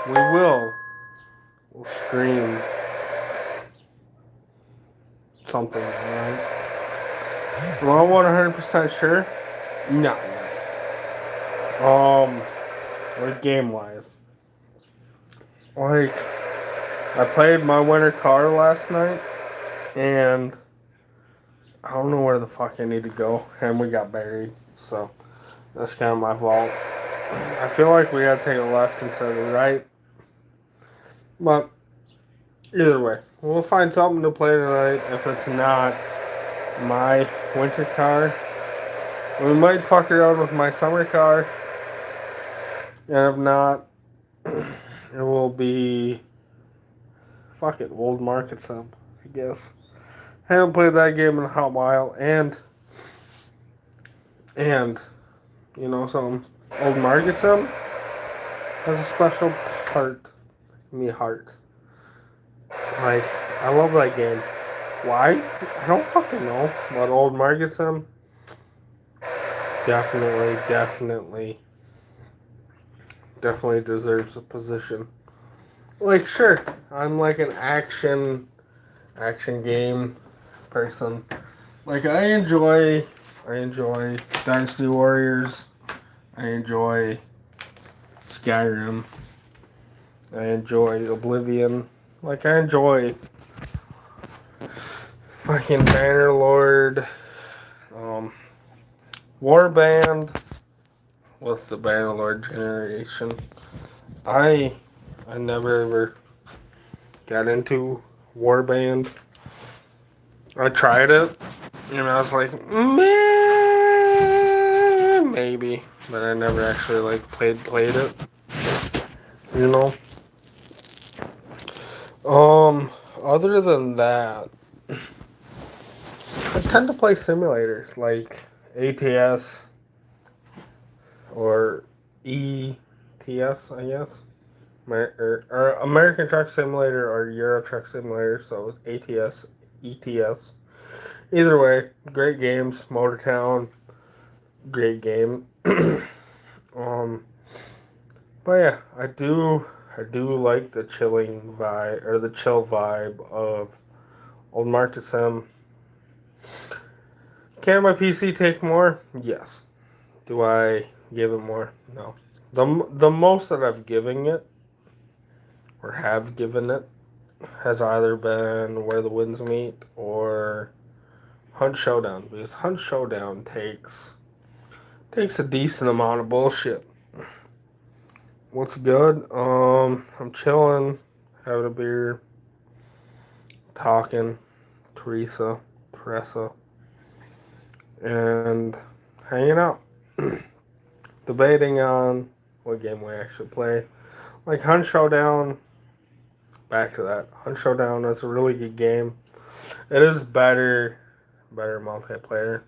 we will. We'll stream something, alright? Am I 100% sure? No. Like game wise. Like, I played my winter car last night, and I don't know where the fuck I need to go, and we got buried, so that's kind of my fault. I feel like we gotta take a left instead of a right, but either way, we'll find something to play tonight. If it's not my winter car, we might fuck around with my summer car, and if not, it will be fuck it, Old Market Sim, I guess. Haven't played that game in a hot while, and you know, some Old Market Sim has a special part in me heart. Like, I love that game. Why? I don't fucking know. But Old Market Sim, definitely deserves a position. Like, sure, I'm like an action game person. Like, I enjoy Dynasty Warriors. I enjoy Skyrim. I enjoy Oblivion. Like, I enjoy fucking Bannerlord, um, Warband with the Bannerlord generation. I I never ever got into Warband. I tried it, and I was like, meh, maybe, but I never actually like played it. You know. Other than that, I tend to play simulators like ATS or ETS, I guess. Or American Truck Simulator or Euro Truck Simulator, so ATS, ETS. Either way, great games. Motortown, great game. um, but yeah, I do like the chilling vibe or the chill vibe of Old Market Sim. Can my PC take more? Yes. Do I give it more? No. The most that I've given it or have given it has either been Where the Winds Meet or Hunt Showdown, because Hunt Showdown takes a decent amount of bullshit. What's good? I'm chilling, having a beer, talking, Teresa, and hanging out, debating on what game we actually play. Like Hunt Showdown, back to that. Hunt Showdown is a really good game. It is better multiplayer.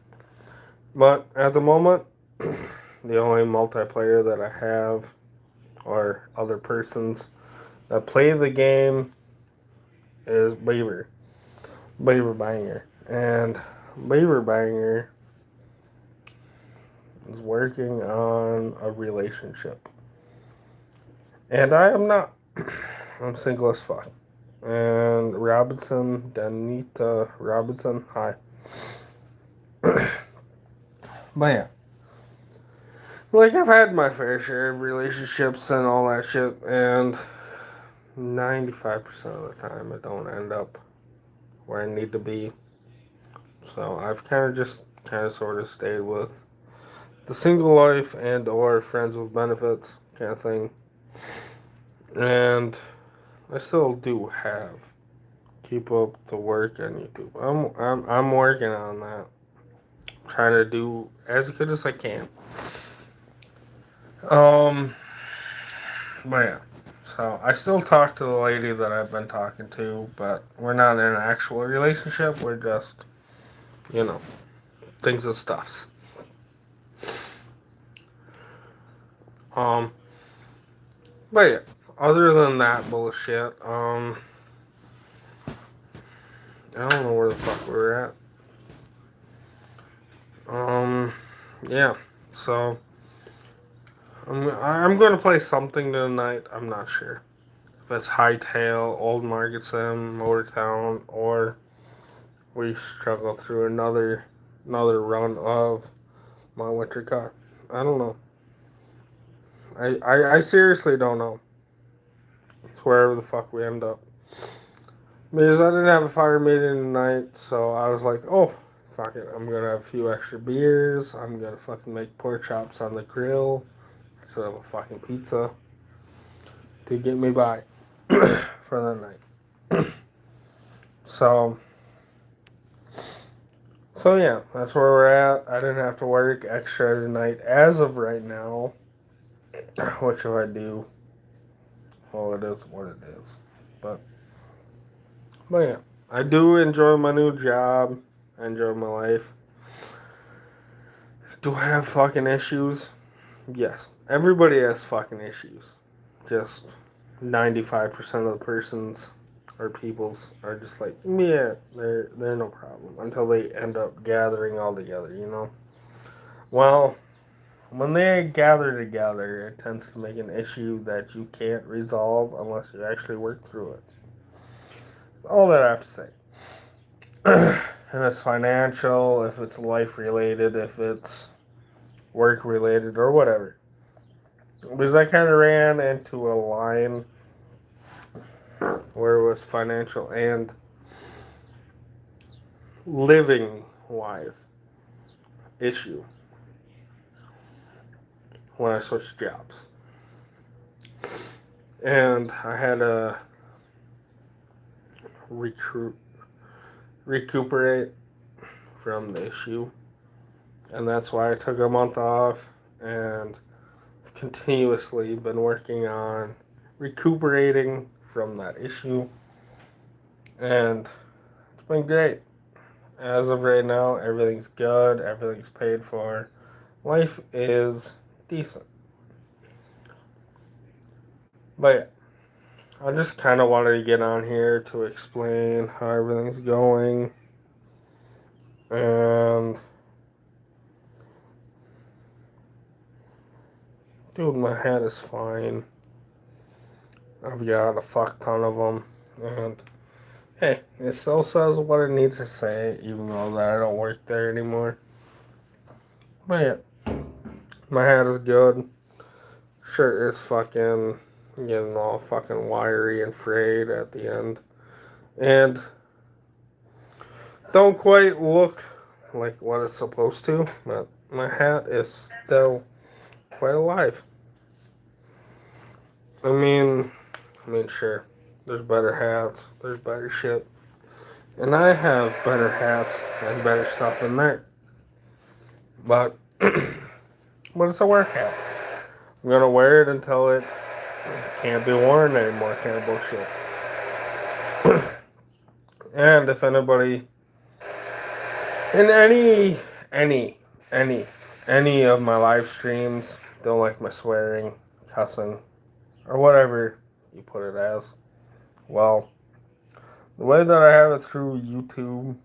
But at the moment, the only multiplayer that I have or other persons that play the game is Beaver Banger. And Beaver Banger is working on a relationship. And I am not. I'm single as fuck. And Danita Robinson, hi. But yeah. Like, I've had my fair share of relationships and all that shit, and 95% of the time I don't end up where I need to be. So I've kind of sort of stayed with the single life and or friends with benefits kind of thing. And I still do have keep up the work on YouTube. I'm working on that. Trying to do as good as I can. Um, but yeah. So I still talk to the lady that I've been talking to, but we're not in an actual relationship. We're just, you know, things and stuffs. Um, but yeah. Other than that bullshit, I don't know where the fuck we're at. Yeah. So I'm gonna play something tonight. I'm not sure. if it's Hightail, Old Market Sim, Motortown, or we struggle through another run of my winter car. I don't know. I seriously don't know. It's wherever the fuck we end up. Because I didn't have a fire meeting tonight, so I was like, oh, fuck it. I'm going to have a few extra beers. I'm going to fucking make pork chops on the grill instead of a fucking pizza to get me by for the night. So yeah, that's where we're at. I didn't have to work extra tonight as of right now. Which if I do, well, it is what it is. But yeah, I do enjoy my new job. I enjoy my life. Do I have fucking issues? Yes. Everybody has fucking issues. Just 95% of the persons or peoples are just like, yeah, they're no problem until they end up gathering all together, you know? Well, when they gather together, it tends to make an issue that you can't resolve unless you actually work through it. All that I have to say. And it's financial, if it's life related, if it's work related, or whatever. Because I kind of ran into a line where it was financial and living wise issue when I switched jobs. And I had to recuperate from the issue. And that's why I took a month off and continuously been working on recuperating from that issue. And it's been great. As of right now, everything's good, everything's paid for. Life is decent. But yeah, I just kind of wanted to get on here to explain how everything's going. And dude, my hat is fine. I've got a fuck ton of them. And hey, it still says what it needs to say, even though that I don't work there anymore. But yeah, my hat is good. Shirt is fucking getting all fucking wiry and frayed at the end. And don't quite look like what it's supposed to, but my hat is still quite alive. I mean, sure, there's better hats, there's better shit. And I have better hats and better stuff in there. But it's a work hat. I'm gonna wear it until it can't be worn anymore, kind of bullshit. And if anybody in any of my live streams don't like my swearing, cussing, or whatever you put it as, well, the way that I have it through YouTube,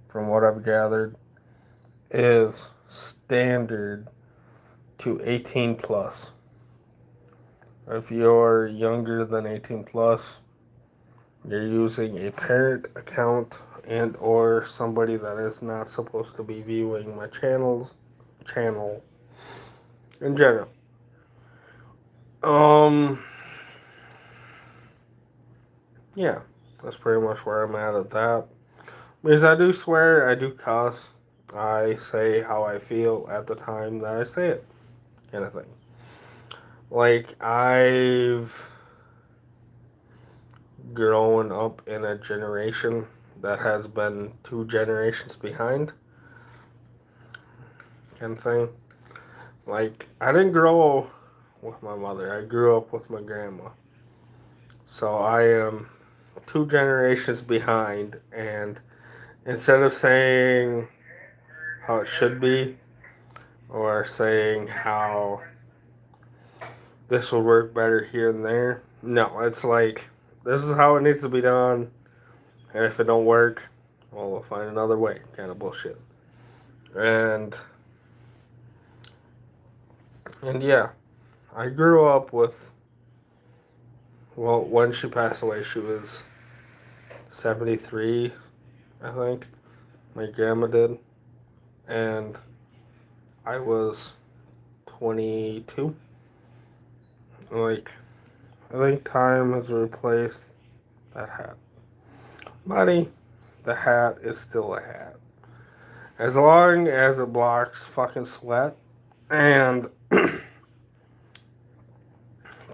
from what I've gathered, is standard to 18 plus. If you're younger than 18 plus, you're using a parent account and or somebody that is not supposed to be viewing my channel in general. Yeah, that's pretty much where I'm at that. Because I do swear, I do cuss, I say how I feel at the time that I say it, kind of thing. Like, I've grown up in a generation that has been 2 generations behind, kind of thing. Like, I didn't grow with my mother, I grew up with my grandma. So I am 2 generations behind, and instead of saying how it should be, or saying how this will work better here and there, no, it's like, this is how it needs to be done, and if it don't work, well, we'll find another way, kind of bullshit. And yeah, I grew up with Well, when she passed away, she was 73, I think. My grandma did. And I was 22. Like, I think time has replaced that hat. Money, the hat is still a hat. As long as it blocks fucking sweat and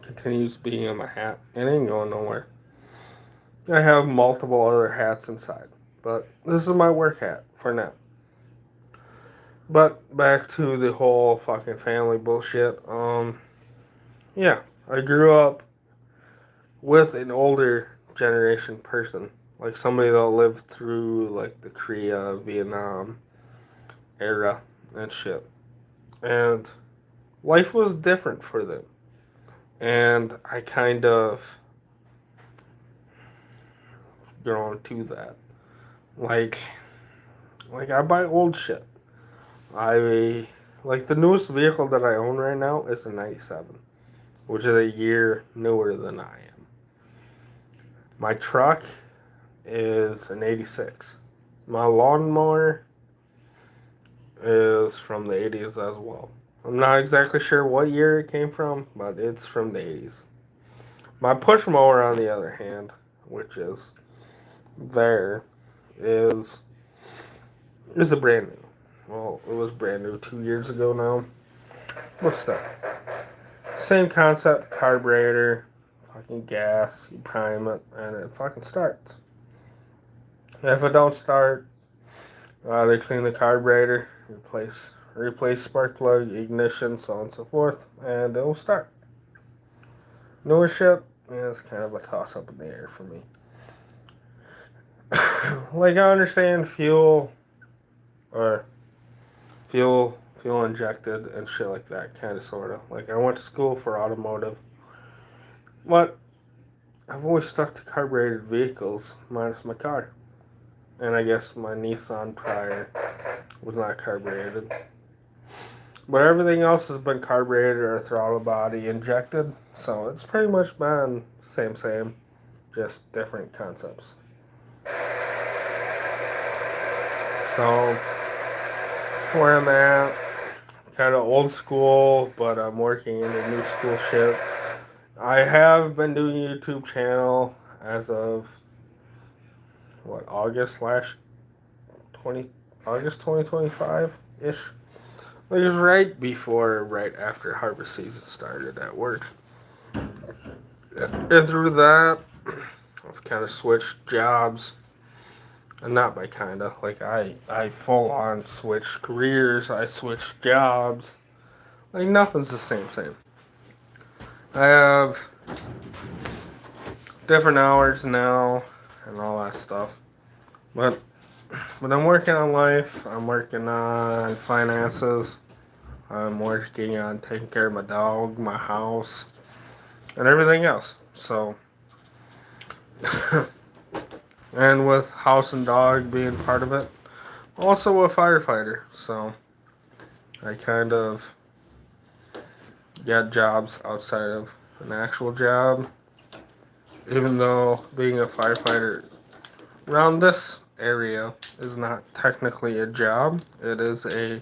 continues being in my hat, it ain't going nowhere. I have multiple other hats inside, but this is my work hat for now. But back to the whole fucking family bullshit. Yeah, I grew up with an older generation person, like somebody that lived through like the Korea, Vietnam era and shit. And life was different for them. And I kind of grown to that. Like I buy old shit. I like the newest vehicle that I own right now is a 97, which is a year newer than I am. My truck is an 86. My lawnmower is from the 80s as well. I'm not exactly sure what year it came from, but it's from the 80s. My push mower, on the other hand, which is there, is a brand new. Well, it was brand new 2 years ago now. What's that? Same concept, carburetor, fucking gas, you prime it, and it fucking starts. If it don't start, they clean the carburetor, replace spark plug, ignition, so on and so forth, and it'll start. Newer shit, yeah, it's kind of a toss up in the air for me. Like, I understand fuel injected and shit like that, kind of, sort of. Like, I went to school for automotive, but I've always stuck to carbureted vehicles, minus my car. And I guess my Nissan prior was not carbureted. But everything else has been carbureted or throttle body injected, so it's pretty much been same, just different concepts. So, that's where I'm at. Kind of old school, but I'm working into new school shit. I have been doing a YouTube channel as of August 2025 ish. It was right after harvest season started at work. And through that, I've kind of switched jobs. And not by kind of. Like, I full on switched careers. I switched jobs. Like, nothing's the same. I have different hours now and all that stuff. But I'm working on life. I'm working on finances. I'm working on taking care of my dog, my house, and everything else. So, and with house and dog being part of it, also a firefighter. So, I kind of got jobs outside of an actual job. Even though being a firefighter around this area is not technically a job, it is a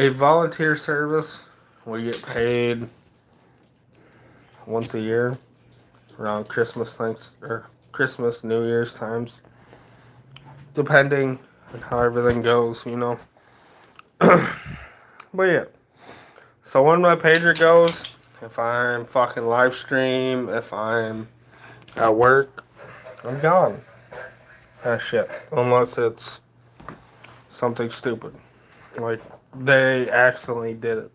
volunteer service. We get paid once a year around Christmas, Christmas, New Year's times, depending on how everything goes, you know. But yeah, so when my pager goes, if I'm fucking live stream, if I'm at work, I'm gone. Shit, unless it's something stupid, like they accidentally did it.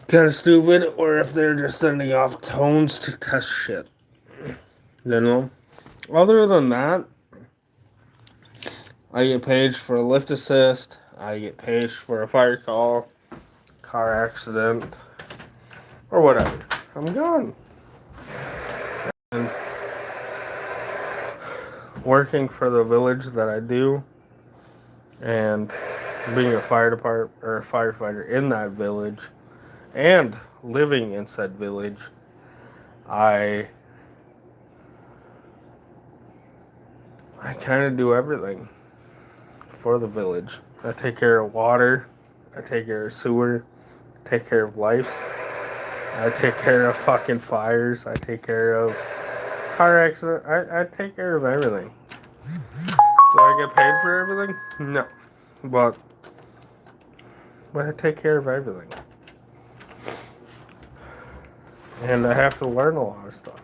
Kind of stupid, or if they're just sending off tones to test shit. You know? Other than that, I get paged for a lift assist, I get paged for a fire call, car accident, or whatever. I'm gone. And working for the village that I do, and being a fire department or a firefighter in that village, and living in said village, I kind of do everything for the village. I take care of water. I take care of sewer. I take care of lice. I take care of fucking fires. I take care of car accident. I take care of everything. Do I get paid for everything? No. But I take care of everything. And I have to learn a lot of stuff.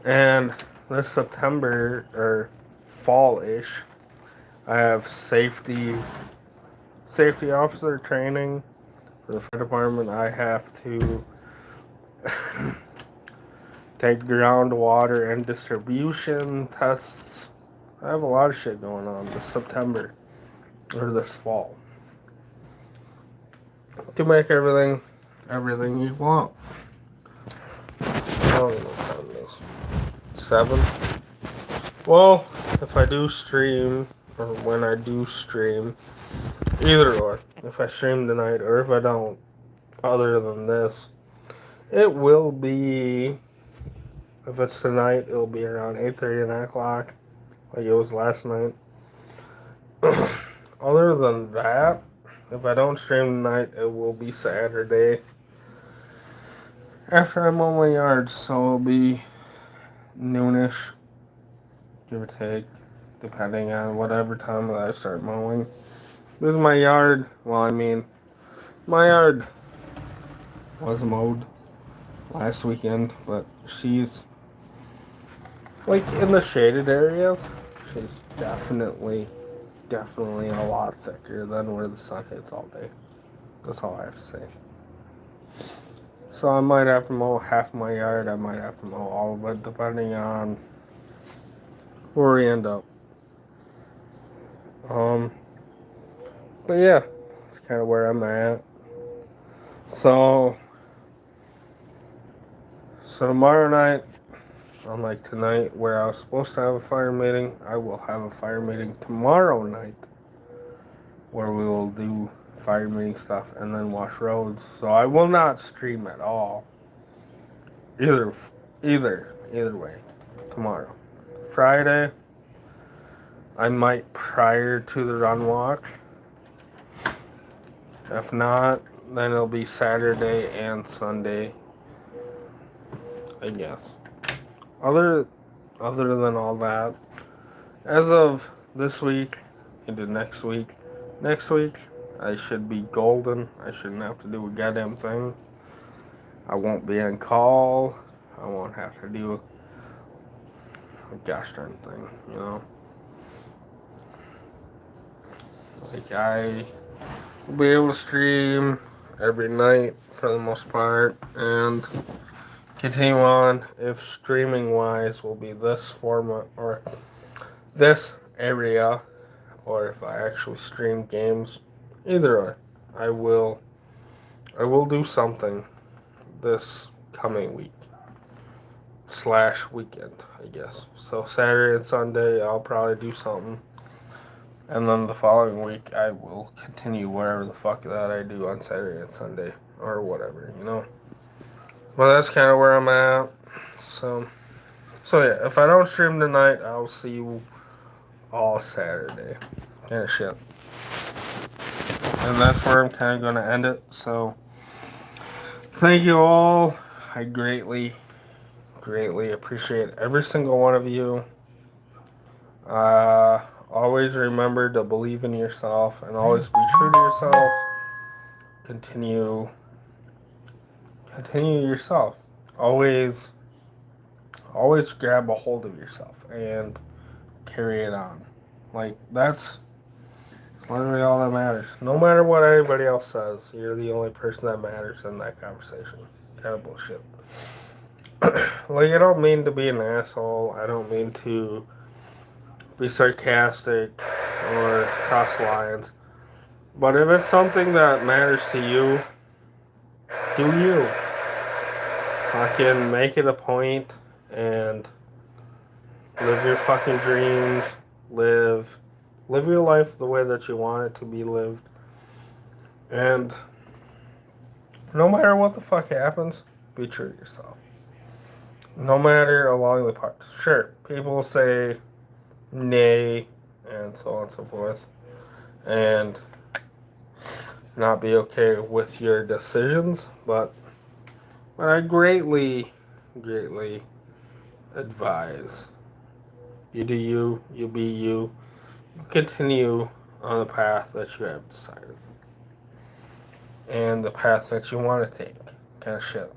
And this September, or fall-ish, I have safety officer training for the fire department. I have to take groundwater and distribution tests. I have a lot of shit going on this September, or this fall, to make everything you want. I don't know what time it is. 7? Well, if I do stream, or when I do stream, either or, if I stream tonight or if I don't, other than this, it will be, if it's tonight, it'll be around 8:30 or 9 o'clock, like it was last night. Other than that, if I don't stream tonight, it will be Saturday after I mow my yard, so it'll be noonish, give or take, depending on whatever time that I start mowing. This is my yard. Well, I mean, my yard was mowed last weekend, but she's like in the shaded areas. She's definitely a lot thicker than where the sun hits all day. That's all I have to say. So I might have to mow half my yard. I might have to mow all of it, depending on where we end up. But yeah, that's kind of where I'm at. So tomorrow night, unlike tonight, where I was supposed to have a fire meeting, I will have a fire meeting tomorrow night, where we will do fire meeting stuff and then wash roads. So I will not stream at all. Either way, tomorrow. Friday, I might prior to the run walk. If not, then it'll be Saturday and Sunday, I guess. Other than all that, as of this week into next week, I should be golden. I shouldn't have to do a goddamn thing. I won't be on call. I won't have to do a gosh darn thing, you know? Like, I will be able to stream every night for the most part, and continue on. If streaming wise will be this format or this area, or if I actually stream games, either or, I will do something this coming week / weekend, I guess. So Saturday and Sunday I'll probably do something, and then the following week I will continue whatever the fuck that I do on Saturday and Sunday or whatever, you know. Well, that's kind of where I'm at. So yeah, if I don't stream tonight, I'll see you all Saturday. Kind of shit. And that's where I'm kind of going to end it. So, thank you all. I greatly appreciate every single one of you. Always remember to believe in yourself and always be true to yourself. Continue yourself. Always grab a hold of yourself and carry it on. Like, that's literally all that matters. No matter what anybody else says, you're the only person that matters in that conversation. Kind of bullshit. Like, I don't mean to be an asshole. I don't mean to be sarcastic or cross lines. But if it's something that matters to you, do you. Fucking make it a point and live your fucking dreams. Live your life the way that you want it to be lived. And no matter what the fuck happens, be true to yourself. no matter along the path. Sure, people say nay and so on and so forth, and not be okay with your decisions, but I greatly, greatly advise you do you, you be you, continue on the path that you have decided and the path that you want to take, kind of shit.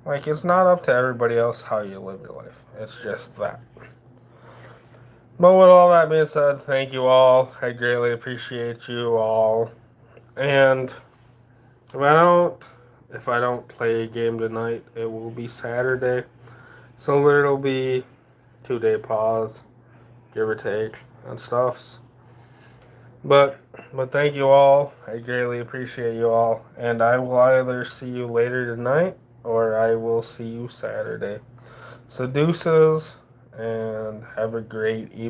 Like, it's not up to everybody else how you live your life. It's just that. But with all that being said, thank you all. I greatly appreciate you all. And if I don't play a game tonight, it will be Saturday. So there'll be 2 day pause, give or take, and stuff. But thank you all. I greatly appreciate you all. And I will either see you later tonight or I will see you Saturday. So deuces and have a great evening.